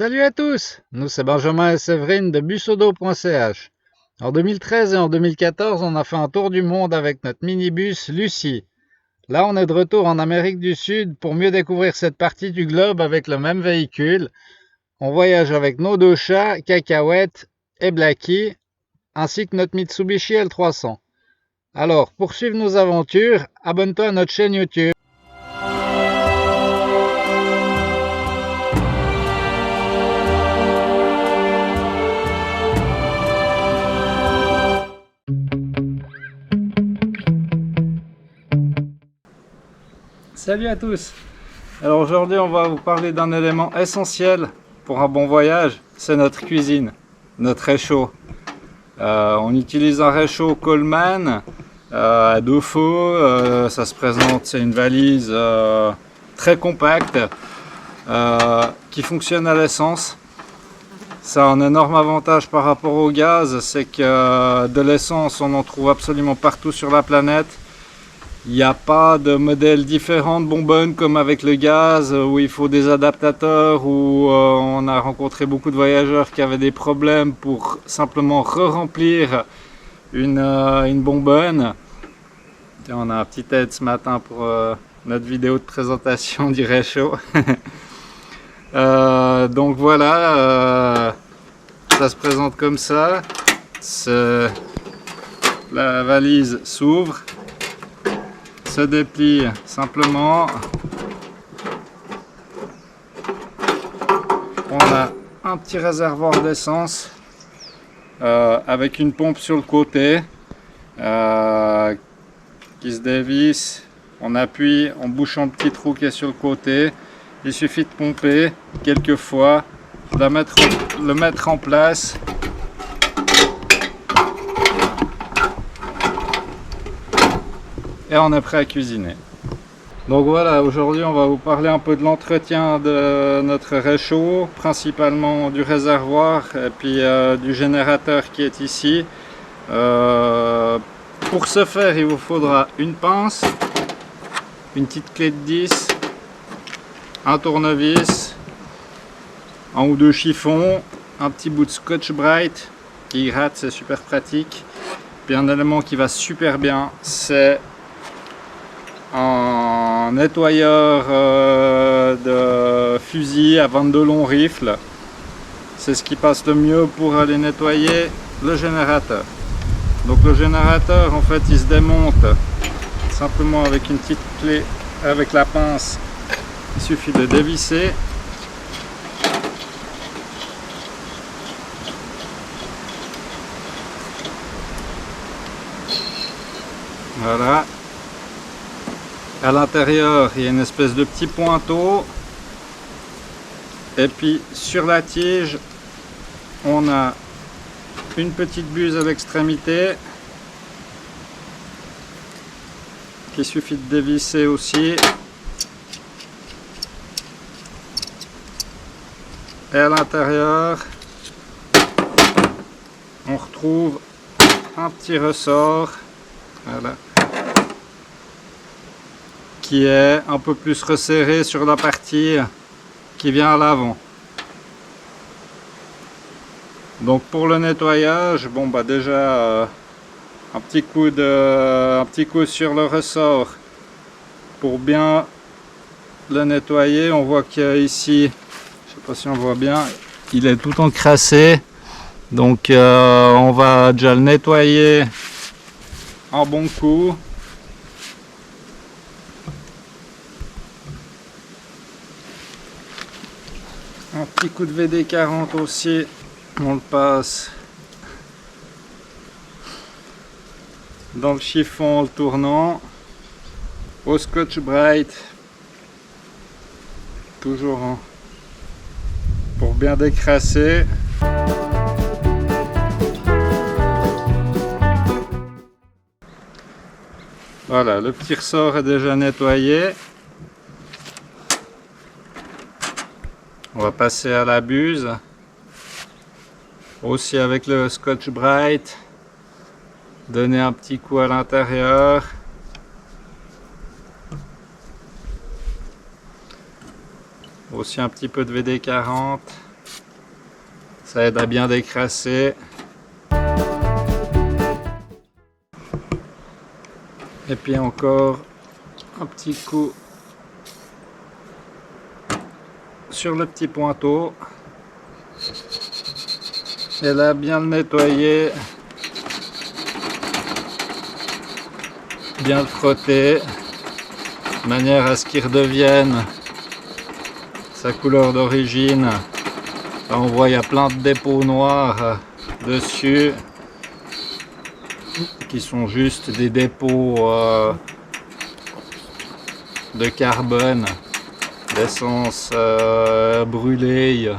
Salut à tous, nous c'est Benjamin et Séverine de bussodo.ch. En 2013 et en 2014, on a fait un tour du monde avec notre minibus Lucie. Là, on est de retour en Amérique du Sud pour mieux découvrir cette partie du globe avec le même véhicule. On voyage avec nos deux chats, Cacahuète et Blacky, ainsi que notre Mitsubishi L300. Alors, pour suivre nos aventures, abonne-toi à notre chaîne YouTube. Salut à tous. Alors aujourd'hui on va vous parler d'un élément essentiel pour un bon voyage, c'est notre cuisine, notre réchaud. On utilise un réchaud Coleman à 2 feux, ça se présente, c'est une valise très compacte qui fonctionne à l'essence. Ça a un énorme avantage par rapport au gaz, c'est que de l'essence on en trouve absolument partout sur la planète. Il n'y a pas de modèle différent de bonbonne comme avec le gaz où il faut des adaptateurs, où on a rencontré beaucoup de voyageurs qui avaient des problèmes pour simplement re-remplir une bonbonne. Et on a un petit aide ce matin pour notre vidéo de présentation du réchaud. Donc voilà, ça se présente comme ça. La valise s'ouvre, se déplie simplement. On a un petit réservoir d'essence avec une pompe sur le côté qui se dévisse. On appuie, on bouche un petit trou qui est sur le côté. Il suffit de pomper quelques fois, le mettre en place. Et on est prêt à cuisiner. Donc voilà, aujourd'hui on va vous parler un peu de l'entretien de notre réchaud, principalement du réservoir et puis du générateur qui est ici. Pour ce faire, il vous faudra une pince, une petite clé de 10, un tournevis, un ou deux chiffons, un petit bout de Scotch-Brite qui gratte, c'est super pratique. Puis un élément qui va super bien, c'est un nettoyeur de fusil à 22 longs rifles. C'est ce qui passe le mieux pour aller nettoyer le générateur. Donc le générateur, en fait, il se démonte simplement avec une petite clé, avec la pince. Il suffit de dévisser. Voilà. À l'intérieur, il y a une espèce de petit pointeau. Et puis sur la tige, on a une petite buse à l'extrémité qu'il suffit de dévisser aussi. Et à l'intérieur, on retrouve un petit ressort. Voilà. Qui est un peu plus resserré sur la partie qui vient à l'avant. Donc pour le nettoyage, bon bah déjà un petit coup sur le ressort pour bien le nettoyer. On voit qu'il y a ici, je sais pas si on voit bien, il est tout encrassé. Donc on va déjà le nettoyer un bon coup. Un petit coup de VD40 aussi, on le passe dans le chiffon en le tournant, au Scotch-Brite, toujours pour bien décrasser. Voilà, le petit ressort est déjà nettoyé. On va passer à la buse, aussi avec le Scotch-Brite, donner un petit coup à l'intérieur. Aussi un petit peu de VD40. Ça aide à bien décrasser. Et puis encore un petit coup sur le petit pointeau. Et là, bien le nettoyer. Bien le frotter. De manière à ce qu'il redevienne sa couleur d'origine. Là, on voit il y a plein de dépôts noirs dessus qui sont juste des dépôts de carbone, d'essence brûlée.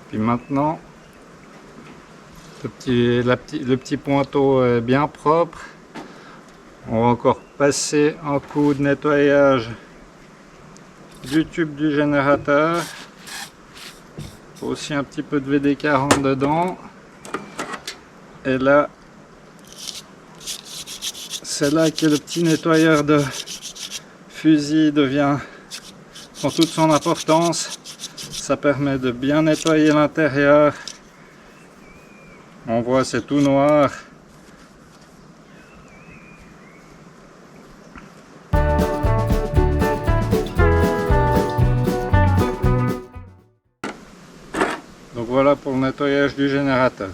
Puis maintenant, le petit pointeau est bien propre. On va encore passer un coup de nettoyage du tube du générateur. Aussi un petit peu de VD40 dedans. Et là, c'est là que le petit nettoyeur de fusil prend toute son importance. Ça permet de bien nettoyer l'intérieur. On voit c'est tout noir. Donc voilà pour le nettoyage du générateur.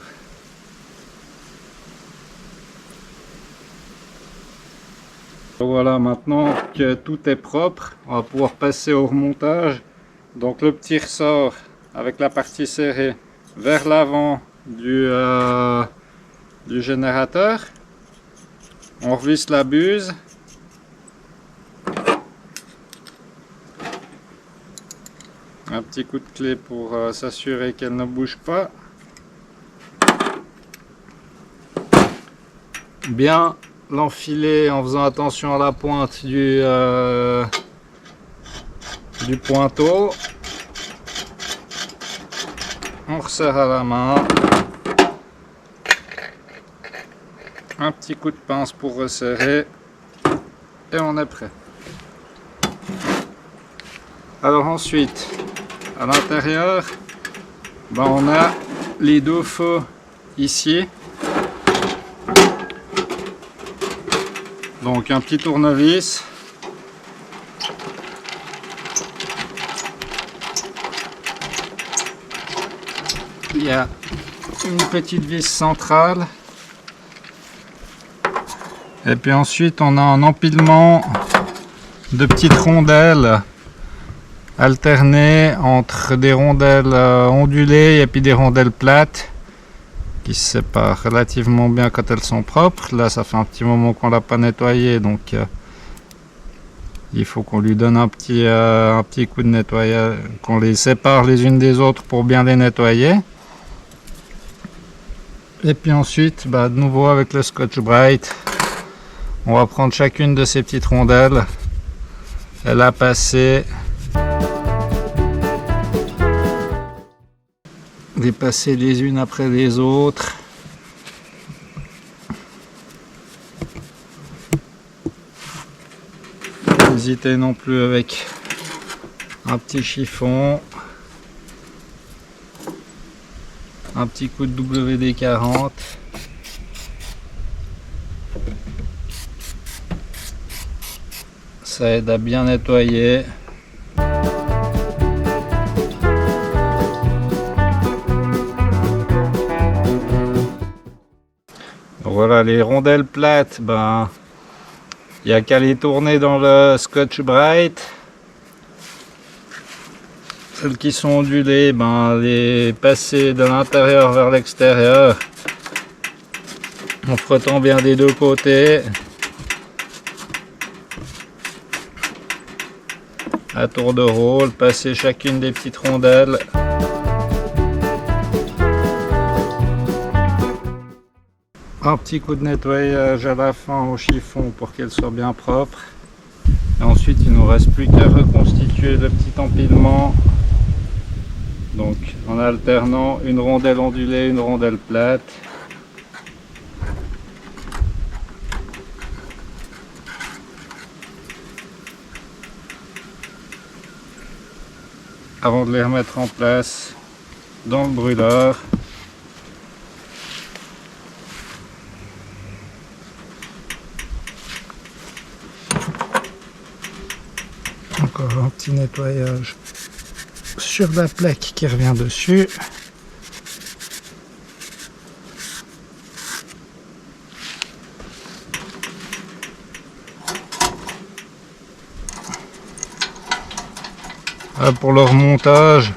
Voilà, maintenant que tout est propre, on va pouvoir passer au remontage. Donc le petit ressort avec la partie serrée vers l'avant du générateur. On revisse la buse. Un petit coup de clé pour s'assurer qu'elle ne bouge pas. Bien l'enfiler en faisant attention à la pointe du pointeau. On resserre à la main. Un petit coup de pince pour resserrer. Et on est prêt. Alors ensuite, à l'intérieur, on a les deux feux ici. Donc un petit tournevis. Il y a une petite vis centrale. Et puis ensuite on a un empilement de petites rondelles alternées entre des rondelles ondulées et puis des rondelles plates qui se séparent relativement bien quand elles sont propres. Là ça fait un petit moment qu'on l'a pas nettoyé, donc il faut qu'on lui donne un petit coup de nettoyage, qu'on les sépare les unes des autres pour bien les nettoyer. Et puis ensuite, de nouveau avec le Scotch-Brite, on va prendre chacune de ces petites rondelles et la passer, les passer les unes après les autres. N'hésitez non plus avec un petit chiffon, un petit coup de WD-40. Ça aide à bien nettoyer. Voilà, les rondelles plates, il n'y a qu'à les tourner dans le Scotch-Brite. Celles qui sont ondulées, les passer de l'intérieur vers l'extérieur en frottant bien des deux côtés. À tour de rôle, passer chacune des petites rondelles. Un petit coup de nettoyage à la fin au chiffon pour qu'elle soit bien propre. Et ensuite il nous reste plus qu'à reconstituer le petit empilement. Donc en alternant une rondelle ondulée, une rondelle plate. Avant de les remettre en place dans le brûleur. Encore un petit nettoyage sur la plaque qui revient dessus. Pour le remontage,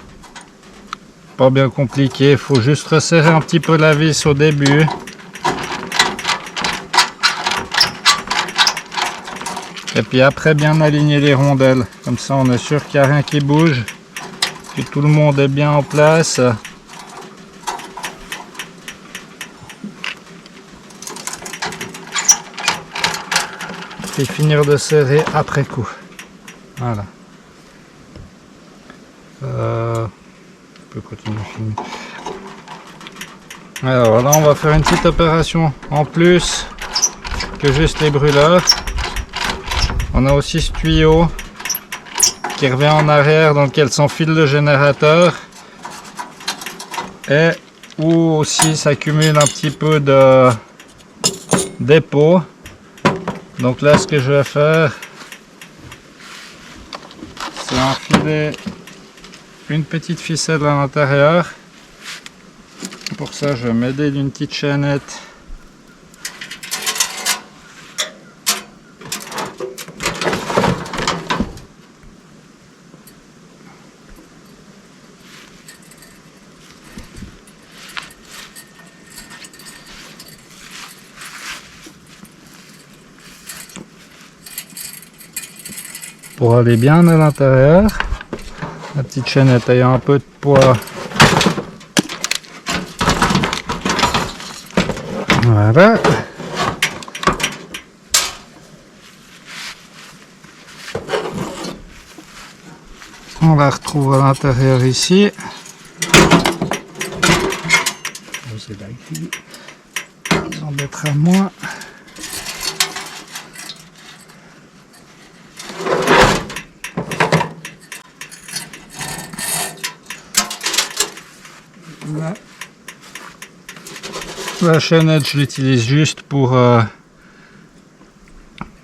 pas bien compliqué, il faut juste resserrer un petit peu la vis au début. Et puis après bien aligner les rondelles, comme ça on est sûr qu'il n'y a rien qui bouge, que tout le monde est bien en place. Et finir de serrer après coup. Voilà. On peut continuer à filmer. Alors là on va faire une petite opération en plus que juste les brûleurs. On a aussi ce tuyau qui revient en arrière dans lequel s'enfile le générateur et où aussi s'accumule un petit peu de dépôt. Donc là ce que je vais faire, c'est enfiler une petite ficelle à l'intérieur. Pour ça je vais m'aider d'une petite chaînette. Pour aller bien à l'intérieur, la petite chaînette ayant un peu de poids. Voilà. On la retrouve à l'intérieur ici. C'est là qui embêtera moins. La chaînette, je l'utilise juste pour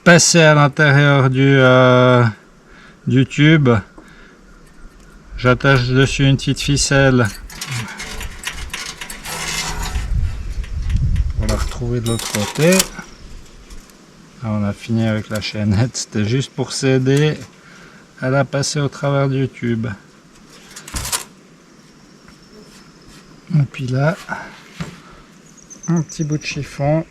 passer à l'intérieur du tube. J'attache dessus une petite ficelle pour la retrouver de l'autre côté. Là, on a fini avec la chaînette, c'était juste pour s'aider à la passer au travers du tube. Et puis là, un petit bout de chiffon.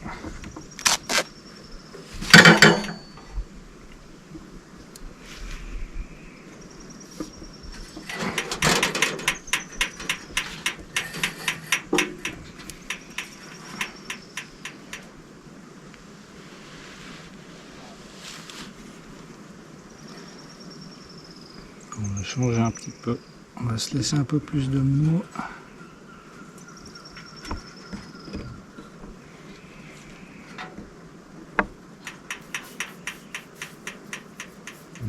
On va changer un petit peu, on va se laisser un peu plus de mou.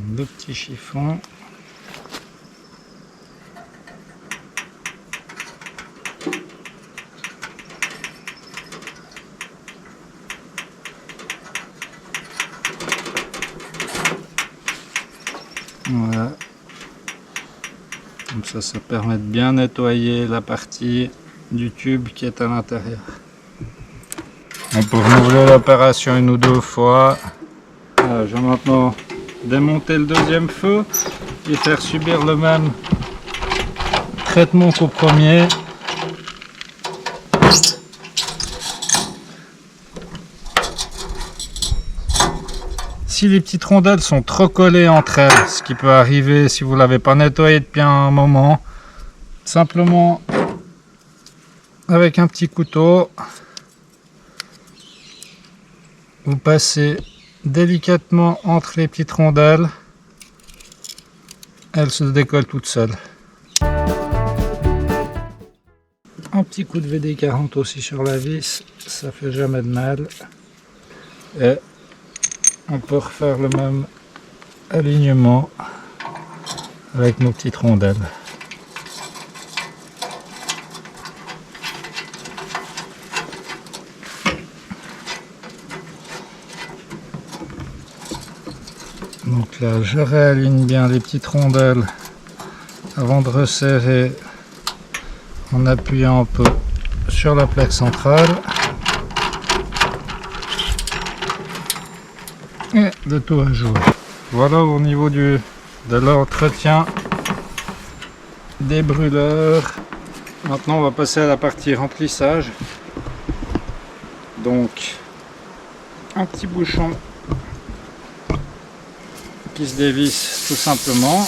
Deux petits chiffons. Voilà. Comme ça permet de bien nettoyer la partie du tube qui est à l'intérieur. On peut renouveler l'opération une ou deux fois. Je vais maintenant démonter le deuxième feu et faire subir le même traitement qu'au premier. Si les petites rondelles sont trop collées entre elles, ce qui peut arriver si vous ne l'avez pas nettoyé depuis un moment, simplement avec un petit couteau, vous passez délicatement entre les petites rondelles. Elle se décolle toute seule. Un petit coup de VD40 aussi sur la vis, ça fait jamais de mal. Et on peut refaire le même alignement avec nos petites rondelles. Donc là, je réaligne bien les petites rondelles avant de resserrer en appuyant un peu sur la plaque centrale. Et le tout à jouer. Voilà au niveau de l'entretien des brûleurs. Maintenant on va passer à la partie remplissage. Donc un petit bouchon qui se dévisse tout simplement.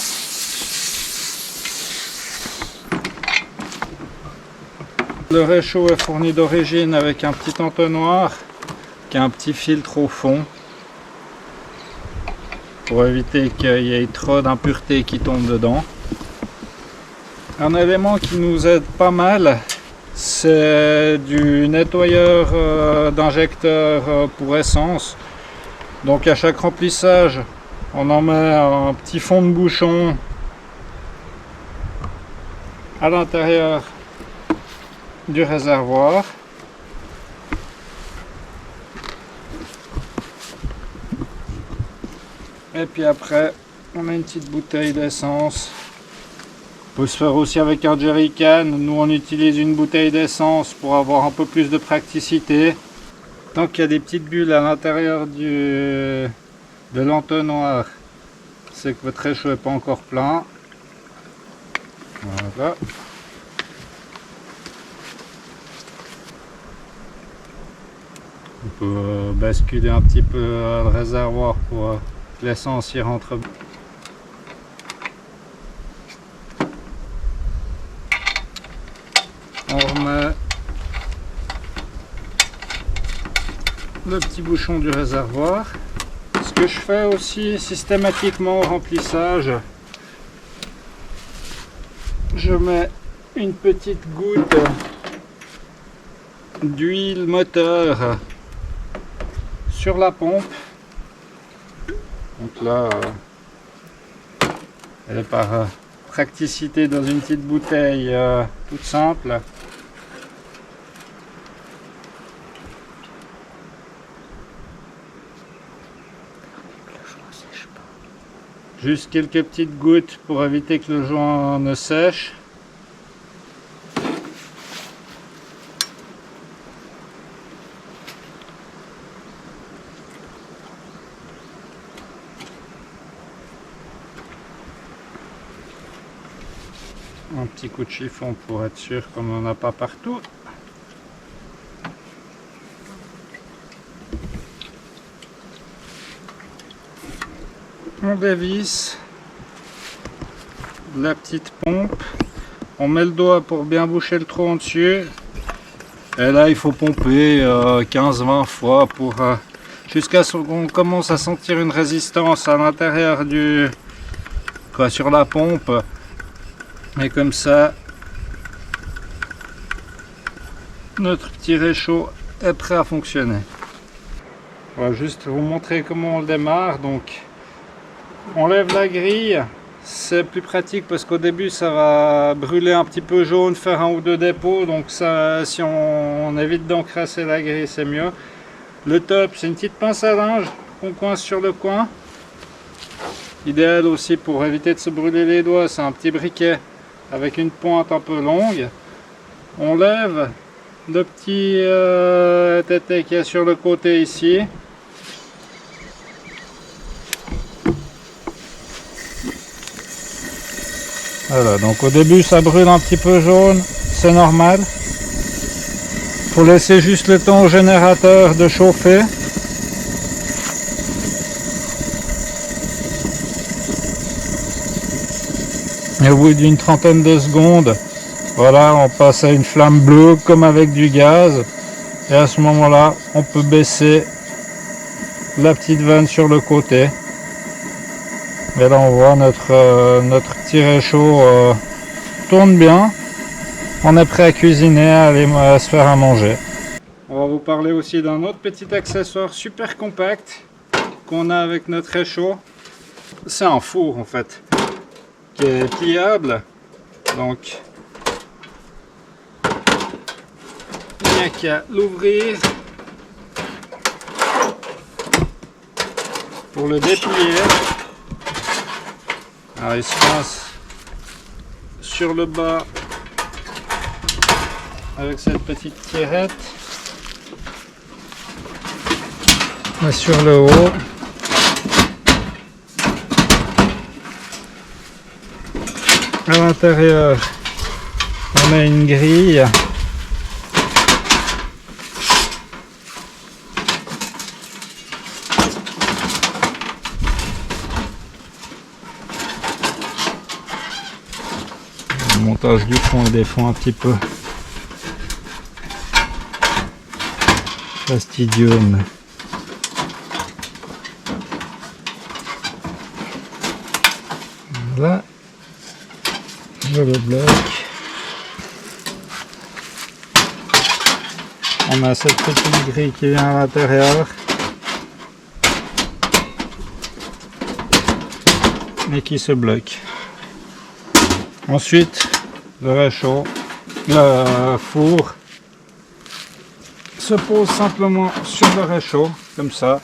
Le réchaud est fourni d'origine avec un petit entonnoir qui a un petit filtre au fond pour éviter qu'il y ait trop d'impuretés qui tombent dedans. Un élément qui nous aide pas mal, c'est du nettoyeur d'injecteur pour essence. Donc à chaque remplissage, on en met un petit fond de bouchon à l'intérieur du réservoir. Et puis après, on a une petite bouteille d'essence. Peut se faire aussi avec un jerrycan. Nous, on utilise une bouteille d'essence pour avoir un peu plus de praticité. Tant qu'il y a des petites bulles à l'intérieur de l'entonnoir, c'est que votre réchaud n'est pas encore plein. Voilà. On peut basculer un petit peu le réservoir pour que l'essence y rentre. On remet le petit bouchon du réservoir. Ce que je fais aussi systématiquement au remplissage, je mets une petite goutte d'huile moteur sur la pompe. Donc là, elle est par praticité dans une petite bouteille toute simple. Juste quelques petites gouttes pour éviter que le joint ne sèche. Un petit coup de chiffon pour être sûr qu'on n'en a pas partout. On dévisse la petite pompe, on met le doigt pour bien boucher le trou en dessus, et là il faut pomper 15-20 fois pour jusqu'à ce qu'on commence à sentir une résistance à l'intérieur sur la pompe, et comme ça notre petit réchaud est prêt à fonctionner. On va juste vous montrer comment on le démarre. Donc on lève la grille, c'est plus pratique parce qu'au début ça va brûler un petit peu jaune, faire un ou deux dépôts, donc ça, si on évite d'encrasser la grille, c'est mieux. Le top, c'est une petite pince à linge qu'on coince sur le coin. Idéal aussi pour éviter de se brûler les doigts, c'est un petit briquet avec une pointe un peu longue. On lève le petit tété qu'il y a sur le côté ici. Voilà, donc au début ça brûle un petit peu jaune, c'est normal. Faut laisser juste le temps au générateur de chauffer. Et au bout d'une trentaine de secondes, voilà, on passe à une flamme bleue comme avec du gaz. Et à ce moment-là, on peut baisser la petite vanne sur le côté. Et là on voit notre petit réchaud tourne bien. On est prêt à cuisiner, à se faire à manger. On va vous parler aussi d'un autre petit accessoire super compact qu'on a avec notre réchaud. C'est un four en fait, qui est pliable. Donc il n'y a qu'à l'ouvrir pour le déplier. Alors il se passe sur le bas avec cette petite tirette et sur le haut à l'intérieur on a une grille le montage du fond est des fois un petit peu fastidieux mais là je le bloque. On a cette petite grille qui vient à l'intérieur et qui se bloque. Ensuite le réchaud, le four se pose simplement sur le réchaud comme ça.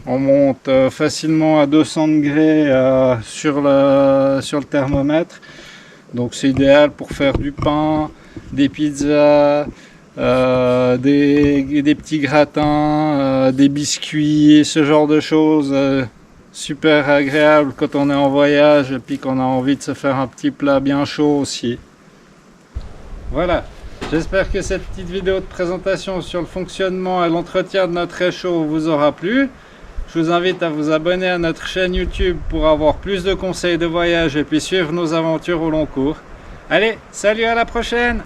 On monte facilement à 200 degrés sur le thermomètre, donc c'est idéal pour faire du pain, des pizzas, des petits gratins, des biscuits, ce genre de choses. Super agréable quand on est en voyage et puis qu'on a envie de se faire un petit plat bien chaud aussi. Voilà, j'espère que cette petite vidéo de présentation sur le fonctionnement et l'entretien de notre réchaud vous aura plu. Je vous invite à vous abonner à notre chaîne YouTube pour avoir plus de conseils de voyage et puis suivre nos aventures au long cours. Allez, salut, à la prochaine!